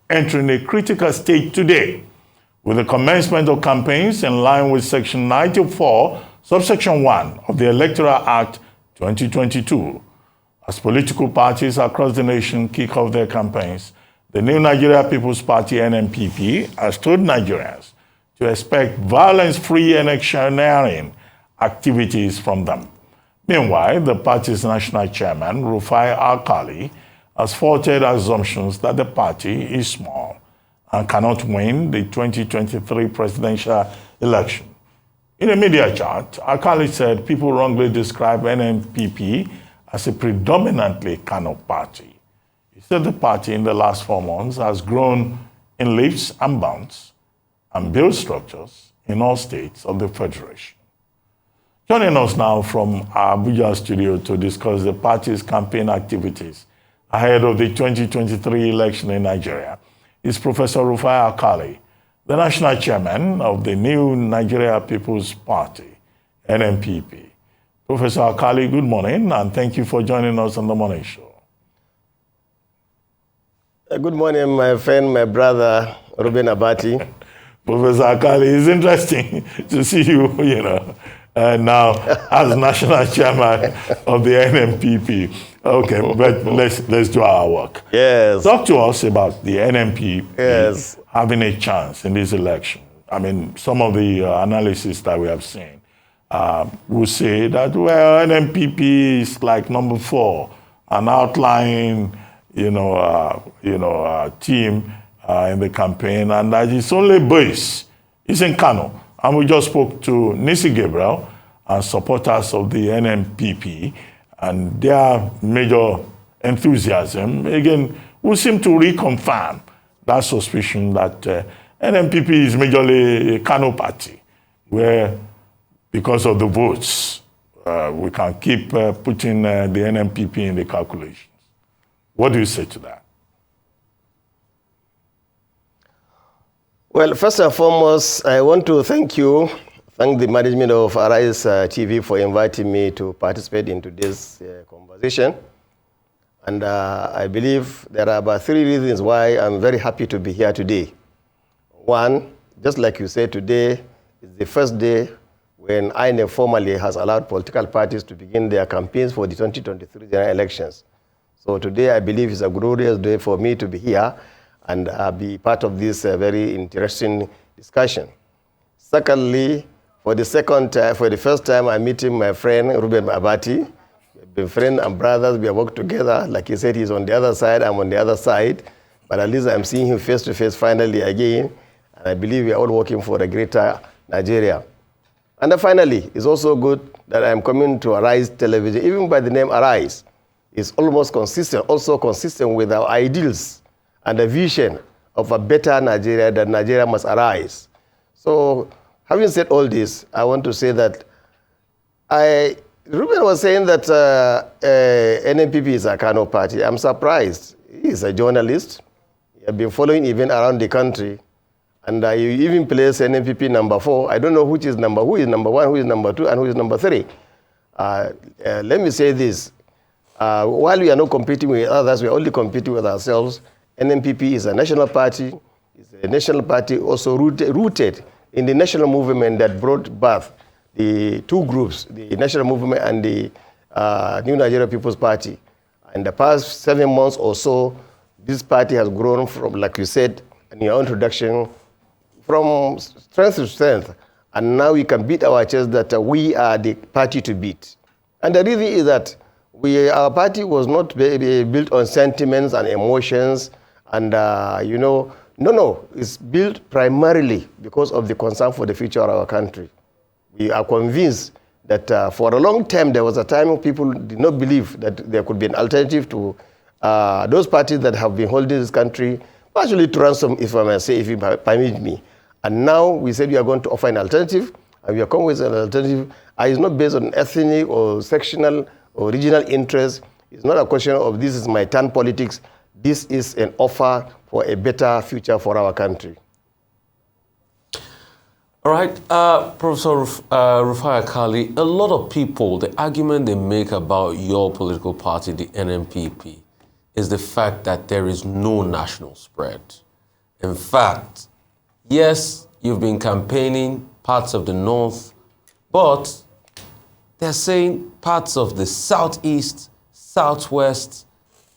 entering a critical stage today, with the commencement of campaigns in line with Section 94, Subsection 1 of the Electoral Act 2022. As political parties across the nation kick off their campaigns, the New Nigeria People's Party, NNPP, has told Nigerians to expect violence-free electioneering activities from them. Meanwhile, the party's national chairman, Rufai Alkali, has faulted assumptions that the party is small and cannot win the 2023 presidential election. In a media chat, Alkali said people wrongly describe NNPP as a predominantly Kano party. He said the party in the last 4 months has grown in leaps and bounds and built structures in all states of the Federation. Joining us now from our Abuja studio to discuss the party's campaign activities ahead of the 2023 election in Nigeria is Professor Rufai Alkali, the national chairman of the New Nigeria People's Party, NNPP. Professor Alkali, good morning, and thank you for joining us on the morning show. Good morning, my friend, my brother, Ruben Abati. Professor Alkali, it's interesting to see you, now as national chairman of the NNPP. Okay, but let's do our work. Yes. Talk to us about the NNPP having a chance in this election. I mean, some of the analysis that we have seen will say that, well, NNPP is like number 4, an outlying, team in the campaign, and that its only base is in Kano. And we just spoke to Nisi Gabriel and supporters of the NNPP, and their major enthusiasm, again, would seem to reconfirm that suspicion that NNPP is majorly a Kano party, where because of the votes, we can keep putting the NNPP in the calculations. What do you say to that? Well, first and foremost, I want to thank the management of Arise TV for inviting me to participate in today's conversation. And I believe there are about 3 reasons why I'm very happy to be here today. One, just like you said, today is the first day when INEC formally has allowed political parties to begin their campaigns for the 2023 general elections. So today I believe is a glorious day for me to be here and be part of this very interesting discussion. Secondly, for the first time, I'm meeting my friend Ruben Abati. We've been friends and brothers. We have worked together. Like he said, he's on the other side, I'm on the other side. But at least I'm seeing him face to face finally again. And I believe we are all working for a greater Nigeria. And then finally, it's also good that I'm coming to Arise Television. Even by the name Arise, it's almost consistent with our ideals and the vision of a better Nigeria, that Nigeria must arise. So, having said all this, I want to say that Ruben was saying that NNPP is a Kano party. I'm surprised. He's a journalist. He has been following events around the country. And you even place NNPP number 4. I don't know who is number 1, who is number 2, and who is number 3. Let me say this. While we are not competing with others, we are only competing with ourselves. NNPP is a national party. It's a national party also rooted in the national movement that brought birth the 2 groups, the national movement and the New Nigeria People's Party. In the past 7 months or so, this party has grown from, like you said in your introduction, from strength to strength. And now we can beat our chest that we are the party to beat. And the reason is that our party was not built on sentiments and emotions, and it's built primarily because of the concern for the future of our country. We are convinced that for a long time, there was a time when people did not believe that there could be an alternative to those parties that have been holding this country, partially to ransom, if I may say, if you permit me. And now we said we are going to offer an alternative, and we are coming with an alternative. It's not based on ethnic or sectional or regional interest. It's not a question of this is my turn politics. This is an offer for a better future for our country. All right, Professor Rufai Alkali, a lot of people, the argument they make about your political party, the NNPP, is the fact that there is no national spread. In fact, yes, you've been campaigning parts of the north, but they're saying parts of the southeast, southwest,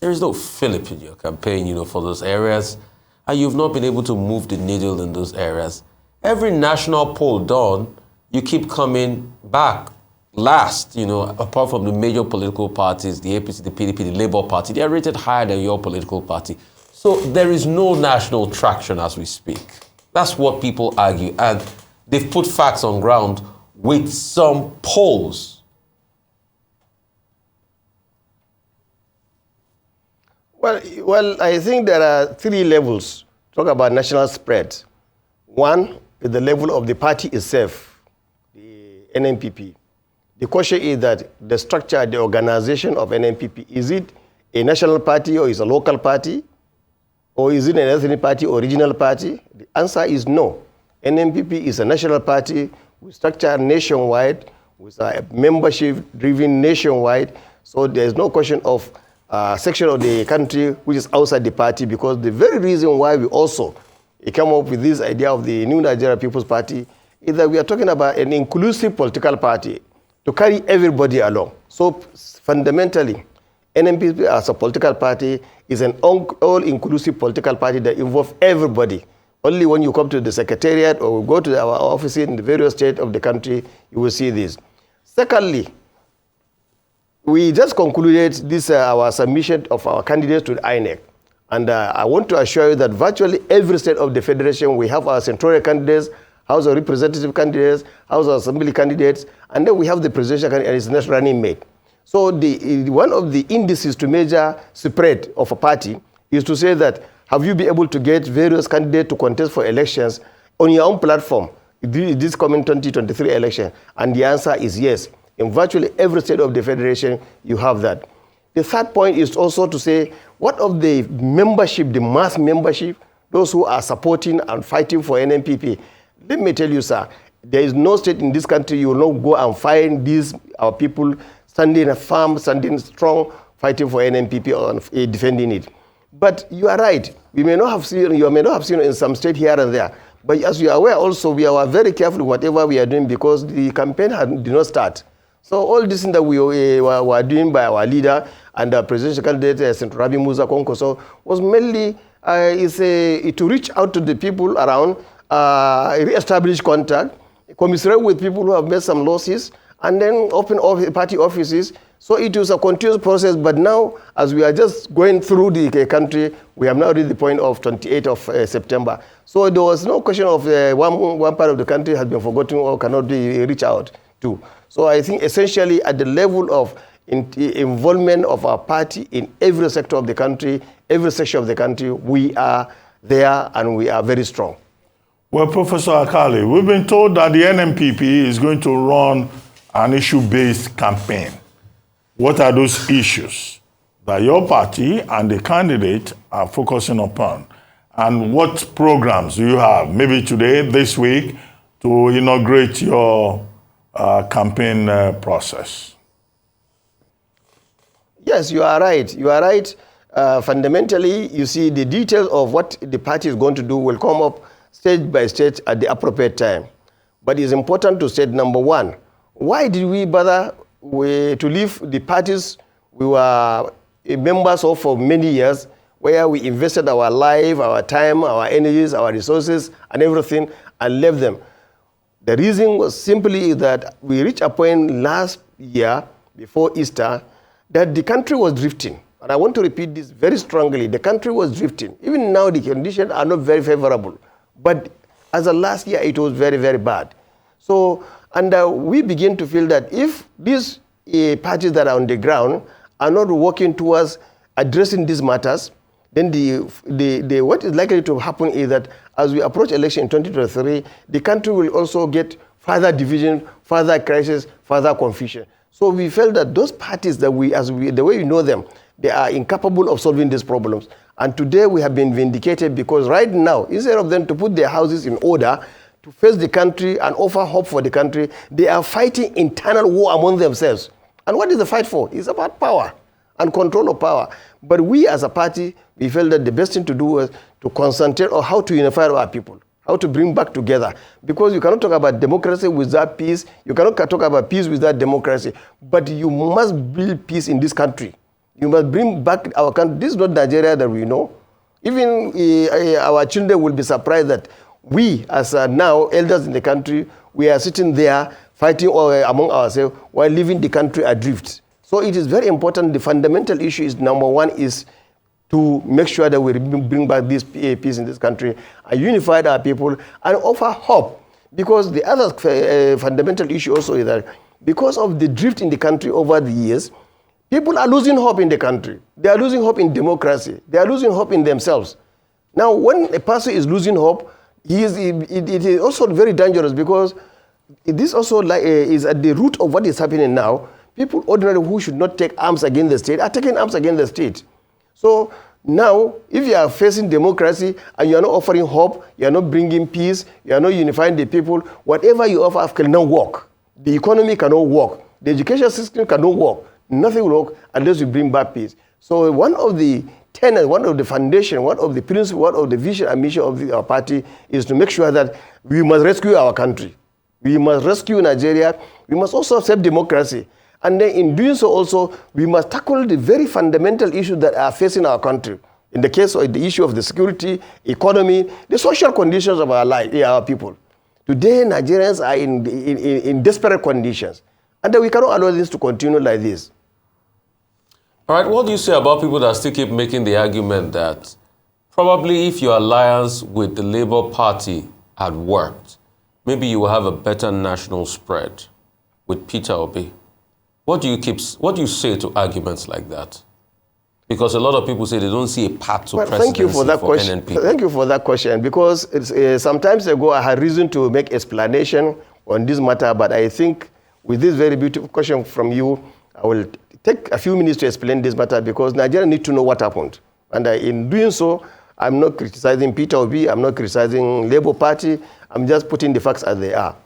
there is no fillip in your campaign, for those areas, and you've not been able to move the needle in those areas. Every national poll done, you keep coming back last, apart from the major political parties, the APC, the PDP, the Labour Party, they are rated higher than your political party. So there is no national traction as we speak. That's what people argue, and they've put facts on ground with some polls. Well, I think there are three levels. Talk about national spread. One is the level of the party itself, the NNPP. The question is that the structure, the organization of NNPP, is it a national party or is it a local party? Or is it an ethnic party or regional party? The answer is no. NNPP is a national party with structure nationwide, with a membership driven nationwide. So there is no question of section of the country which is outside the party, because the very reason why we also came up with this idea of the New Nigeria People's Party is that we are talking about an inclusive political party to carry everybody along. So fundamentally, NNPP as a political party is an all-inclusive political party that involves everybody. Only when you come to the secretariat or go to our offices in the various states of the country, you will see this. Secondly, we just concluded this our submission of our candidates to the INEC. And I want to assure you that virtually every state of the federation, we have our senatorial candidates, House of Representative candidates, House of Assembly candidates, and then we have the presidential candidate and his next running mate. So one of the indices to measure spread of a party is to say that, have you been able to get various candidates to contest for elections on your own platform, this coming 2023 election? And the answer is yes. In virtually every state of the federation, you have that. The third point is also to say, what of the membership, the mass membership, those who are supporting and fighting for NNPP? Let me tell you, sir, there is no state in this country you will not go and find these our people standing firm, standing strong, fighting for NNPP or defending it. But you are right. You may not have seen in some state here and there. But as you are aware also, we are very careful whatever we are doing, because the campaign did not start. So all this thing that we were doing by our leader and the presidential candidate, Senator Rabi Musa Konkoso, was mainly to reach out to the people around, re-establish contact, commiserate with people who have made some losses, and then open party offices. So it was a continuous process, but now, as we are just going through the country, we have now reached the point of 28th of September. So there was no question of one part of the country has been forgotten or cannot be reached out to. So I think essentially at the level of involvement of our party in every sector of the country, every section of the country, we are there and we are very strong. Well, Professor Alkali, we've been told that the NNPP is going to run an issue-based campaign. What are those issues that your party and the candidate are focusing upon? And what programs do you have, maybe today, this week, to inaugurate your campaign process? Yes, you are right. You are right. Fundamentally, you see, the details of what the party is going to do will come up stage by stage at the appropriate time. But it's important to state, number one, why did we bother to leave the parties we were members of for many years, where we invested our life, our time, our energies, our resources, and everything, and left them? The reason was simply that we reached a point last year, before Easter, that the country was drifting. And I want to repeat this very strongly. The country was drifting. Even now, the conditions are not very favorable. But as of last year, it was very, very bad. So, and we begin to feel that if these parties that are on the ground are not working towards addressing these matters, then what is likely to happen is that as we approach election in 2023, the country will also get further division, further crisis, further confusion. So we felt that those parties that the way we know them, they are incapable of solving these problems. And today we have been vindicated, because right now, instead of them to put their houses in order, to face the country and offer hope for the country, they are fighting internal war among themselves. And what is the fight for? It's about power. and control of power. But we as a party, we felt that the best thing to do was to concentrate on how to unify our people, how to bring back together. Because you cannot talk about democracy without peace. You cannot talk about peace without democracy. But you must build peace in this country. You must bring back our country. This is not Nigeria that we know. Even our children will be surprised that we, as now elders in the country, we are sitting there fighting among ourselves while leaving the country adrift. So it is very important. The fundamental issue is, number one, is to make sure that we bring back this peace in this country and unify our people and offer hope. Because the other fundamental issue also is that because of the drift in the country over the years, people are losing hope in the country. They are losing hope in democracy. They are losing hope in themselves. Now, when a person is losing hope, it is also very dangerous, because this also is at the root of what is happening now. People ordinarily who should not take arms against the state are taking arms against the state. So now, if you are facing democracy and you are not offering hope, you are not bringing peace, you are not unifying the people, whatever you offer cannot work. The economy cannot work. The education system cannot work. Nothing will work unless you bring back peace. So one of the tenets, one of the foundation, one of the principles, one of the vision and mission of our party is to make sure that we must rescue our country. We must rescue Nigeria. We must also accept democracy. And then in doing so also, we must tackle the very fundamental issues that are facing our country. In the case of the issue of the security, economy, the social conditions of our life, our people. Today, Nigerians are in desperate conditions. And we cannot allow this to continue like this. All right, what do you say about people that still keep making the argument that probably if your alliance with the Labour Party had worked, maybe you will have a better national spread with Peter Obi? What do you say to arguments like that? Because a lot of people say they don't see a path to presidency thank you for that question. NNPP. Thank you for that question, because some time ago I had reason to make explanation on this matter, but I think with this very beautiful question from you, I will take a few minutes to explain this matter, because Nigeria need to know what happened. And in doing so, I'm not criticizing Peter Obi, I'm not criticizing Labour Party, I'm just putting the facts as they are.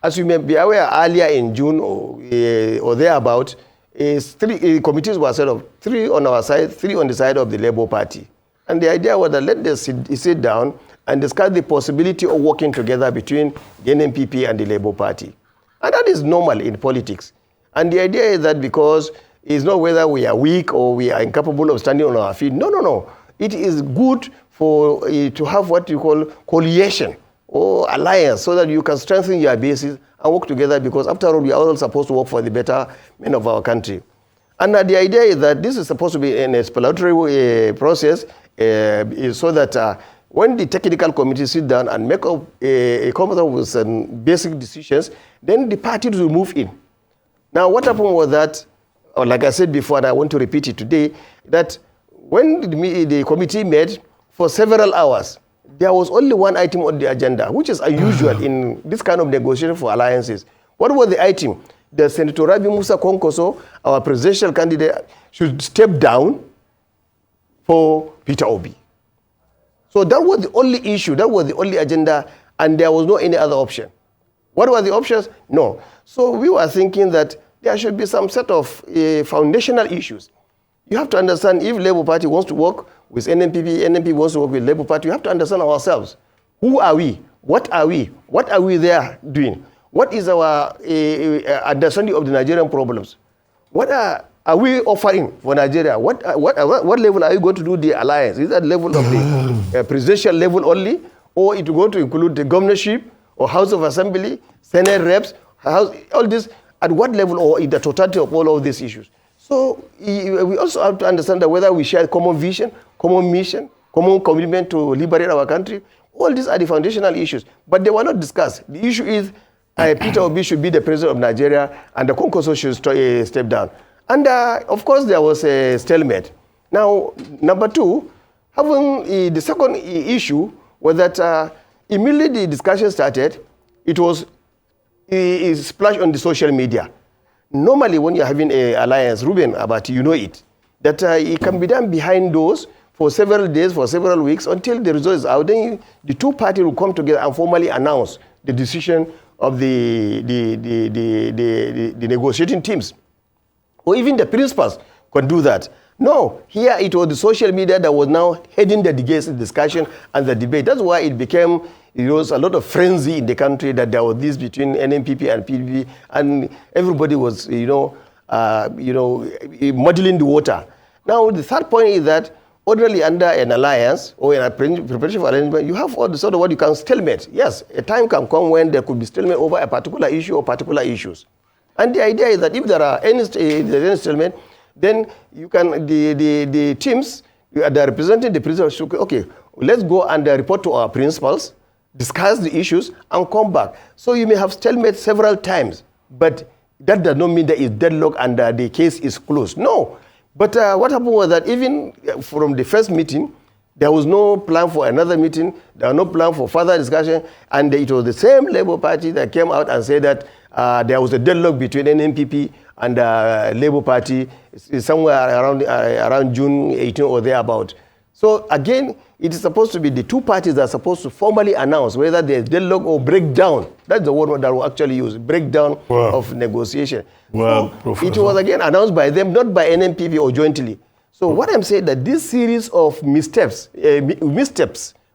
As you may be aware, earlier in June or thereabout, three committees were set up, 3 on our side, 3 on the side of the Labour Party. And the idea was that let them sit down and discuss the possibility of working together between the NNPP and the Labour Party. And that is normal in politics. And the idea is that because it's not whether we are weak or we are incapable of standing on our feet. No. It is good for to have what you call coalition or alliance, so that you can strengthen your bases and work together, because after all, we are all supposed to work for the betterment of our country. And the idea is that this is supposed to be an exploratory process, so that when the technical committee sit down and make up come up with some basic decisions, then the parties will move in. Now, what happened was that, or like I said before, and I want to repeat it today, that when the committee met for several hours, there was only one item on the agenda, which is unusual in this kind of negotiation for alliances. What was the item? That Senator Rabi Musa Konkoso, our presidential candidate, should step down for Peter Obi. So that was the only issue, that was the only agenda, and there was no any other option. What were the options? No. So we were thinking that there should be some set of foundational issues. You have to understand, if Labour Party wants to work with NNPP, NNPP wants to work with Labour Party, you have to understand ourselves. Who are we? What are we? What are we there doing? What is our understanding of the Nigerian problems? What are we offering for Nigeria? What level are you going to do the alliance? Is that level of the presidential level only? Or it going to include the governorship or House of Assembly, Senate reps, all this? At what level, or in the totality of all of these issues? So we also have to understand that whether we share common vision, common mission, common commitment to liberate our country. All these are the foundational issues, but they were not discussed. The issue is Peter Obi should be the president of Nigeria and the Konkoso should step down. And of course, there was a stalemate. Now, number two, having the second issue was that immediately the discussion started, it was splashed on the social media. Normally, when you're having an alliance, Ruben, about you know it, that it can be done behind doors for several days, for several weeks, until the result is out. Then the two parties will come together and formally announce the decision of the negotiating teams. Or even the principals can do that. No, here it was the social media that was now heading the discussion and the debate. That's why it became, there was a lot of frenzy in the country that there was this between NNPP and PDP, and everybody was, muddling the water. Now, the third point is that ordinarily under an alliance or in a preparation for arrangement, you have all the sort of what you can stalemate. Yes, a time can come when there could be stalemate over a particular issue or particular issues. And the idea is that if there are any stalemate, then you can, the teams that are representing the principals should, okay, let's go and report to our principals, discuss the issues, and come back. So you may have stalemate several times, but that does not mean that it's deadlock and the case is closed. No. But what happened was that even from the first meeting, there was no plan for another meeting, there was no plan for further discussion, and it was the same Labour Party that came out and said that there was a deadlock between NNPP and Labour Party somewhere around June 18 or thereabout. So again, it is supposed to be the two parties that are supposed to formally announce whether there is deadlock or breakdown. That's the word that we actually use, breakdown of negotiation. Well, so it was again announced by them, not by NNPP or jointly. So what I'm saying that this series of missteps,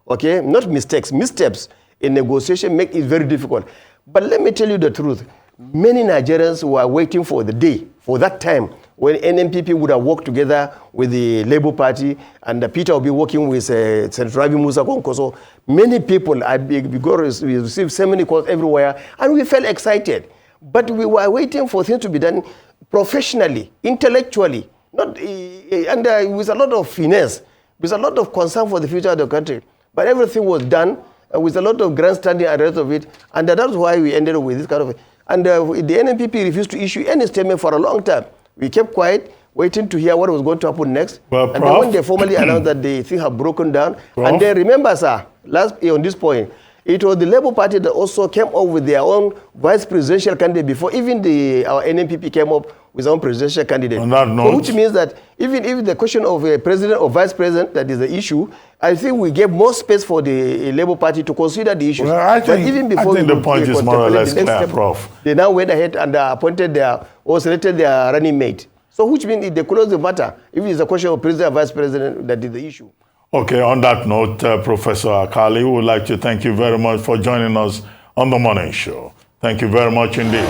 okay, not mistakes, missteps in negotiation make it very difficult. But let me tell you the truth. Many Nigerians were waiting for the day, for that time, when NNPP would have worked together with the Labour Party and Peter will be working with Senator Rabi Musa Konkoso. Many people, because we received so many calls everywhere, and we felt excited. But we were waiting for things to be done professionally, intellectually, not and with a lot of finesse, with a lot of concern for the future of the country. But everything was done with a lot of grandstanding and the rest of it, and that's why we ended up with this kind of. And the NNPP refused to issue any statement for a long time. We kept quiet, waiting to hear what was going to happen next. Well, and then when they formally announced that the thing had broken down, and then remember, sir, on this point, it was the Labour Party that also came up with their own vice presidential candidate before even our NNPP came up with their own presidential candidate. On that note, so which means that even if the question of a president or vice president, that is the issue, I think we gave more space for the Labour Party to consider the issues. Well, I think the point is more or less clear, Prof. They now went ahead and appointed or selected their running mate. So which means if they close the matter, if it's a question of president or vice president, that is the issue. Okay, on that note, Professor Alkali, we would like to thank you very much for joining us on the morning show. Thank you very much indeed.